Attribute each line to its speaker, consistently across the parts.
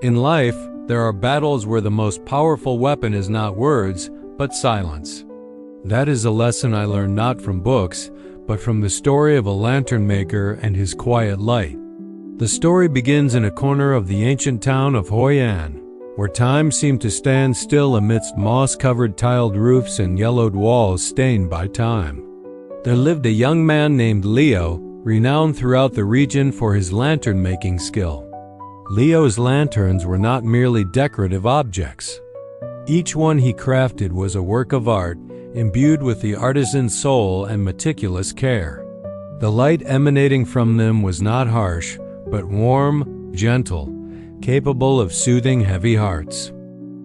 Speaker 1: In life, there are battles where the most powerful weapon is not words, but silence. That is a lesson I learned not from books, but from the story of a lantern maker and his quiet light. The story begins in a corner of the ancient town of Hoi An, where time seemed to stand still amidst moss-covered tiled roofs and yellowed walls stained by time. There lived a young man named Leo, renowned throughout the region for his lantern-making skill. Leo's lanterns were not merely decorative objects. Each one he crafted was a work of art, imbued with the artisan's soul and meticulous care. The light emanating from them was not harsh, but warm, gentle, capable of soothing heavy hearts.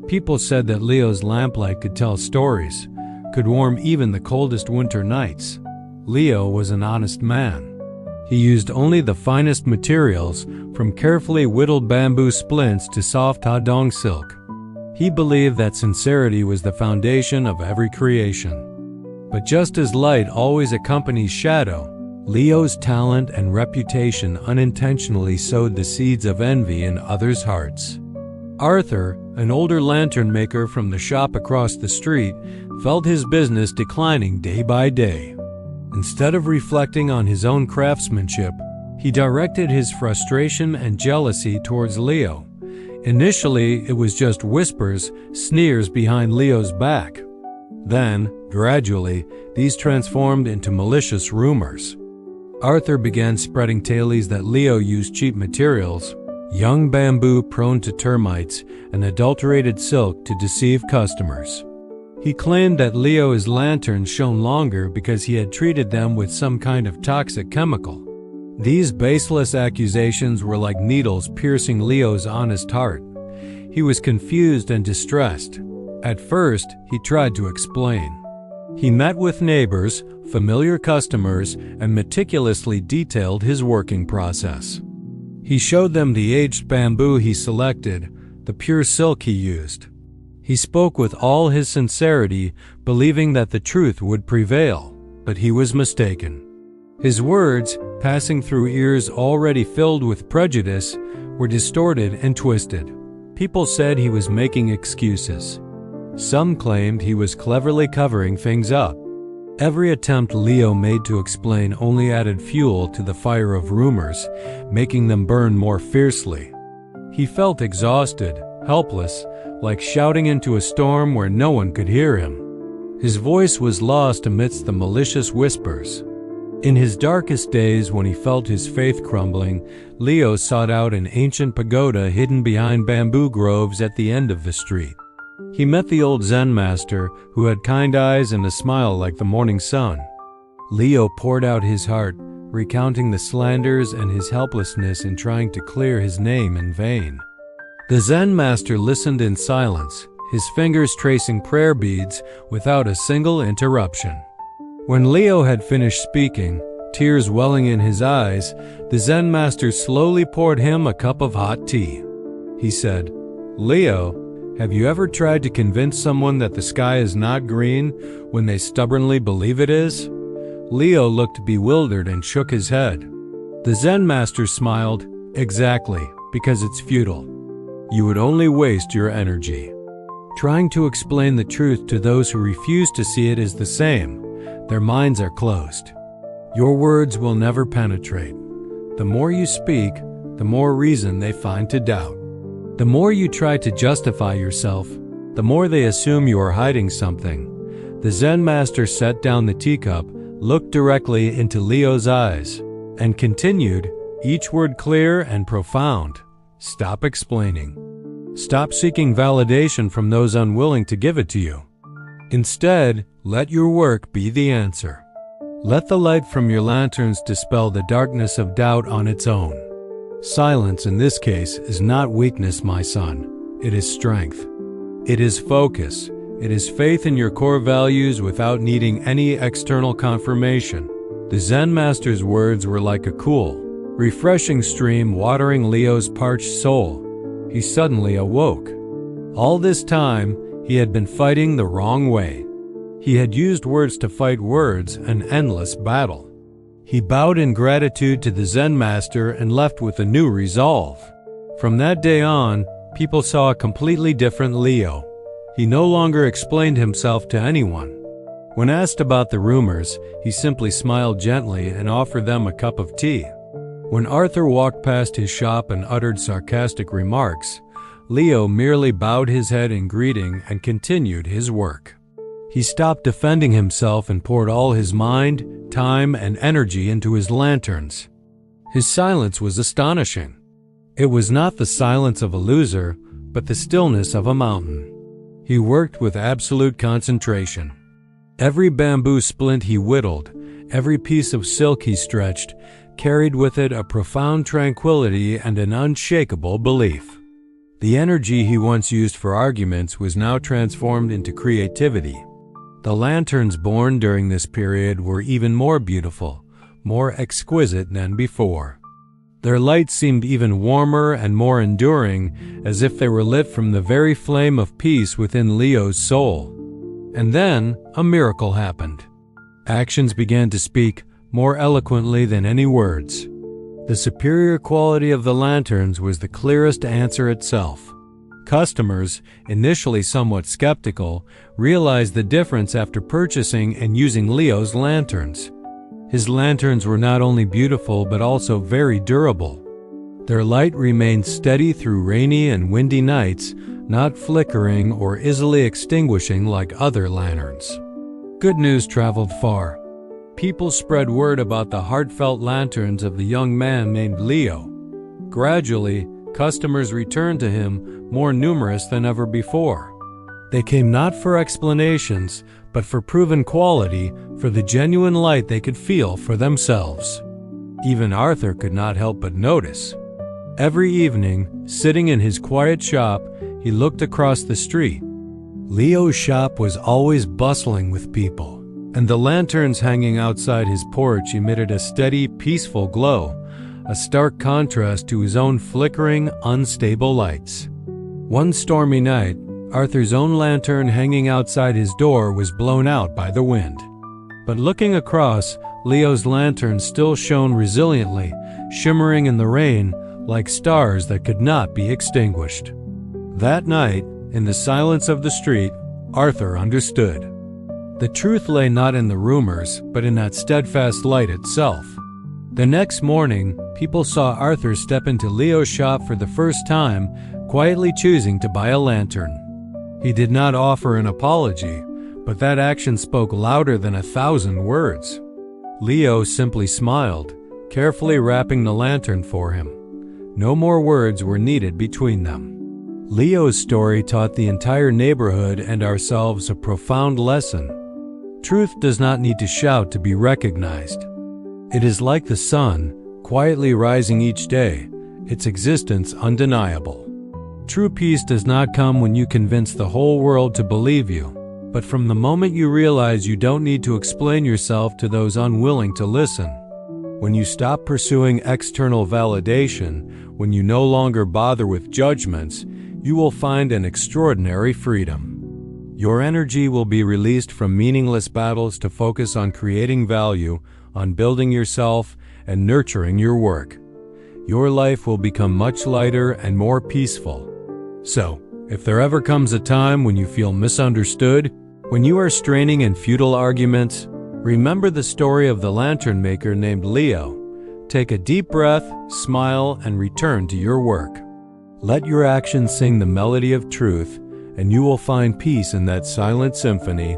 Speaker 1: People said that Leo's lamplight could tell stories, could warm even the coldest winter nights. Leo was an honest man. He used only the finest materials, from carefully whittled bamboo splints to soft hadong silk. He believed that sincerity was the foundation of every creation. But just as light always accompanies shadow, Leo's talent and reputation unintentionally sowed the seeds of envy in others' hearts. Arthur, an older lantern maker from the shop across the street, felt his business declining day by day. Instead of reflecting on his own craftsmanship, he directed his frustration and jealousy towards Leo. Initially, it was just whispers, sneers behind Leo's back. Then, gradually, these transformed into malicious rumors. Arthur began spreading tales that Leo used cheap materials, young bamboo prone to termites, and adulterated silk to deceive customers. He claimed that Leo's lanterns shone longer because he had treated them with some kind of toxic chemical. These baseless accusations were like needles piercing Leo's honest heart. He was confused and distressed. At first, he tried to explain. He met with neighbors, familiar customers, and meticulously detailed his working process. He showed them the aged bamboo he selected, the pure silk he used. He spoke with all his sincerity, believing that the truth would prevail, but he was mistaken. His words, passing through ears already filled with prejudice, were distorted and twisted. People said he was making excuses. Some claimed he was cleverly covering things up. Every attempt Leo made to explain only added fuel to the fire of rumors, making them burn more fiercely. He felt exhausted, helpless, like shouting into a storm where no one could hear him. His voice was lost amidst the malicious whispers. In his darkest days, when he felt his faith crumbling, Leo sought out an ancient pagoda hidden behind bamboo groves at the end of the street. He met the old Zen master, who had kind eyes and a smile like the morning sun. Leo poured out his heart, recounting the slanders and his helplessness in trying to clear his name in vain. The Zen master listened in silence, his fingers tracing prayer beads without a single interruption. When Leo had finished speaking, tears welling in his eyes, the Zen master slowly poured him a cup of hot tea. He said, "Leo, have you ever tried to convince someone that the sky is not green when they stubbornly believe it is?" Leo looked bewildered and shook his head. The Zen master smiled, "Exactly, because it's futile. You would only waste your energy. Trying to explain the truth to those who refuse to see it is the same. Their minds are closed. Your words will never penetrate. The more you speak, the more reason they find to doubt. The more you try to justify yourself, the more they assume you are hiding something." The Zen master set down the teacup, looked directly into Leo's eyes, and continued, each word clear and profound. "Stop explaining. Stop seeking validation from those unwilling to give it to you. Instead, let your work be the answer. Let the light from your lanterns dispel the darkness of doubt on its own. Silence in this case is not weakness, my son. It is strength. It is focus. It is faith in your core values without needing any external confirmation." The Zen master's words were like a cool, refreshing stream watering Leo's parched soul. He suddenly awoke. All this time, he had been fighting the wrong way. He had used words to fight words, an endless battle. He bowed in gratitude to the Zen master and left with a new resolve. From that day on, people saw a completely different Leo. He no longer explained himself to anyone. When asked about the rumors, he simply smiled gently and offered them a cup of tea. When Arthur walked past his shop and uttered sarcastic remarks, Leo merely bowed his head in greeting and continued his work. He stopped defending himself and poured all his mind, time, and energy into his lanterns. His silence was astonishing. It was not the silence of a loser, but the stillness of a mountain. He worked with absolute concentration. Every bamboo splint he whittled, every piece of silk he stretched, carried with it a profound tranquility and an unshakable belief. The energy he once used for arguments was now transformed into creativity. The lanterns born during this period were even more beautiful, more exquisite than before. Their light seemed even warmer and more enduring, as if they were lit from the very flame of peace within Leo's soul. And then a miracle happened. Actions began to speak more eloquently than any words. The superior quality of the lanterns was the clearest answer itself. Customers, initially somewhat skeptical, realized the difference after purchasing and using Leo's lanterns. His lanterns were not only beautiful but also very durable. Their light remained steady through rainy and windy nights, not flickering or easily extinguishing like other lanterns. Good news traveled far. People spread word about the heartfelt lanterns of the young man named Leo. Gradually, customers returned to him, more numerous than ever before. They came not for explanations, but for proven quality, for the genuine light they could feel for themselves. Even Arthur could not help but notice. Every evening, sitting in his quiet shop, he looked across the street. Leo's shop was always bustling with people, and the lanterns hanging outside his porch emitted a steady, peaceful glow, a stark contrast to his own flickering, unstable lights. One stormy night, Arthur's own lantern hanging outside his door was blown out by the wind. But looking across, Leo's lantern still shone resiliently, shimmering in the rain like stars that could not be extinguished. That night, in the silence of the street, Arthur understood. The truth lay not in the rumors, but in that steadfast light itself. The next morning, people saw Arthur step into Leo's shop for the first time, quietly choosing to buy a lantern. He did not offer an apology, but that action spoke louder than 1,000 words. Leo simply smiled, carefully wrapping the lantern for him. No more words were needed between them. Leo's story taught the entire neighborhood and ourselves a profound lesson. Truth does not need to shout to be recognized. It is like the sun, quietly rising each day, its existence undeniable. True peace does not come when you convince the whole world to believe you, but from the moment you realize you don't need to explain yourself to those unwilling to listen. When you stop pursuing external validation, when you no longer bother with judgments, you will find an extraordinary freedom. Your energy will be released from meaningless battles to focus on creating value, on building yourself, and nurturing your work. Your life will become much lighter and more peaceful. So, if there ever comes a time when you feel misunderstood, when you are straining in futile arguments, remember the story of the lantern maker named Leo. Take a deep breath, smile, and return to your work. Let your actions sing the melody of truth, and you will find peace in that silent symphony